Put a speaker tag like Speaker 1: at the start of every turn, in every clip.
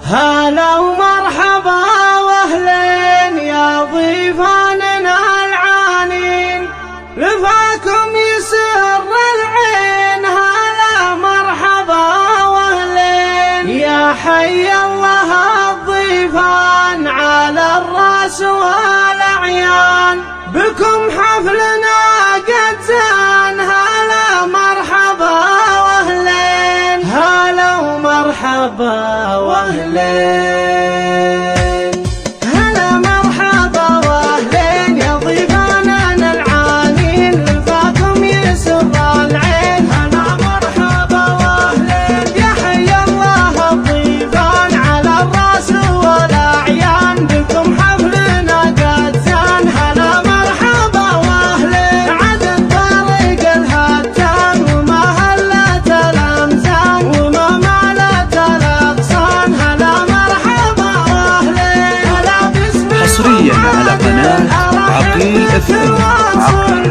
Speaker 1: هلا ومرحبا واهلين يا ضيفاننا العانين، لفاكم يسر العين. هلا مرحبا واهلين يا حي الله الضيفان على الراس والاعيان، بكم حفلنا قد زان. هلا مرحبا واهلين، هلا ومرحبا واهلين، هلا مرحبا واهلين يا ضيفاننا العانين، لفاكم يسر العين. هلا مرحبا واهلين يا حي الله الضيفان على الراس والاعيان، بكم حفلنا قد زان. هلا مرحبا واهلين عدد طريق الهتان، وما هلت الامزان وما مالت الاغصان. هلا مرحبا واهلين، هلا باسم
Speaker 2: حصريا على قناة عقيل FM.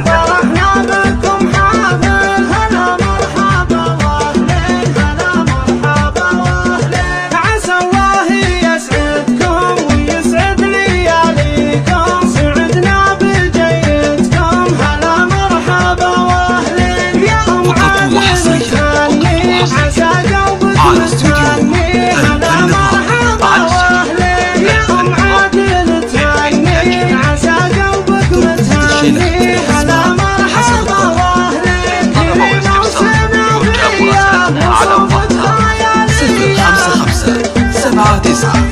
Speaker 1: فرحنا بكم حافل. هلا مرحبا واهلين، هلا مرحبا واهلين، عسى الله يسعدكم ويسعد لياليكم، سعدنا بجيتكم. هلا مرحبا واهلين يا ام عادل الثاني، عسى قلبك مستني. هلا مرحبا واهلين يا ام عادل الثاني، عسى قلبك مستني. هلا مرحبا واهلين موسمنا بايام وصوفة خيالية.
Speaker 2: 0552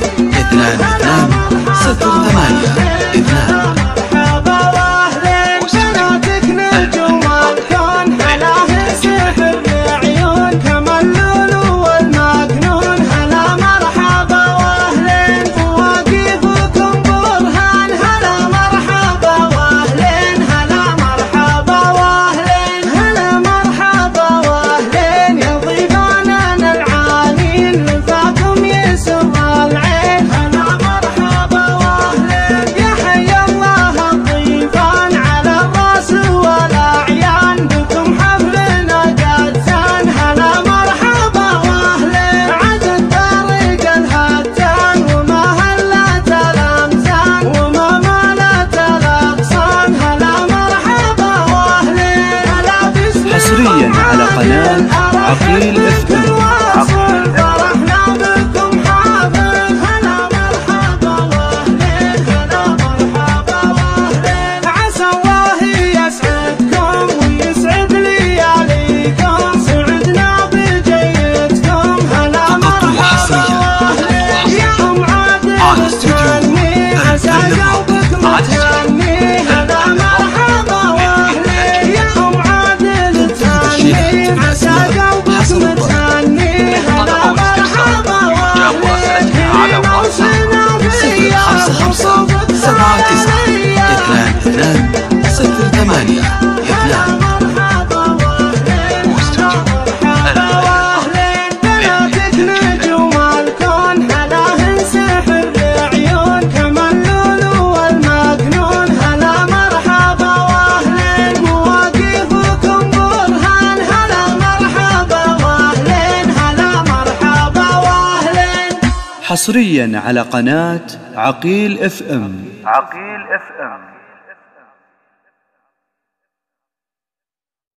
Speaker 1: مرحبا واهلين بناتك نجوم الكون، حلاهن سحر العيون كما اللؤلؤ والمكنون. هلا مرحبا واهلين مواقفكم برهان. هلا مرحبا واهلين، هلا مرحبا واهلين، هلا مرحبا واهلين يا ضيفاننا العانين، لفاكم يسر العين. هلا مرحبا واهلين يا حي الله الضيفان على الراس والاعيان، بكم حفلنا قد زان. هلا مرحبا واهلين عدد طريق الهتان، وما هلت الامزان وما مالت الاغصان. هلا مرحبا واهلين، هلا باسم
Speaker 2: حصريا على قناة عقيل FM.
Speaker 1: فرحنا بكم حافل. هلا مرحبا واهلين، هلا مرحبا واهلين، عسى الله يسعدكم ويسعد لياليكم، سعدنا بجيتكم. هلا مرحبا واهلين يا ام عادل الثاني، عسى قلبك متهني. هلا مرحبا واهلين يا ام عادل الثاني، عسى قلبك متهني. هلا مرحبا واهلين موسمنا بايام وصوفة خيالية. هلا مرحبا واهلين، مرحبا واهلين بناتك نجوم الكون، حلاهن سحر العيون كما اللؤلؤ والمكنون. هلا مرحبا واهلين مواقفكم برهان. هلا مرحبا واهلين، هلا مرحبا واهلين.
Speaker 2: حصريا على قناة عقيل FM.
Speaker 3: عقيل FM.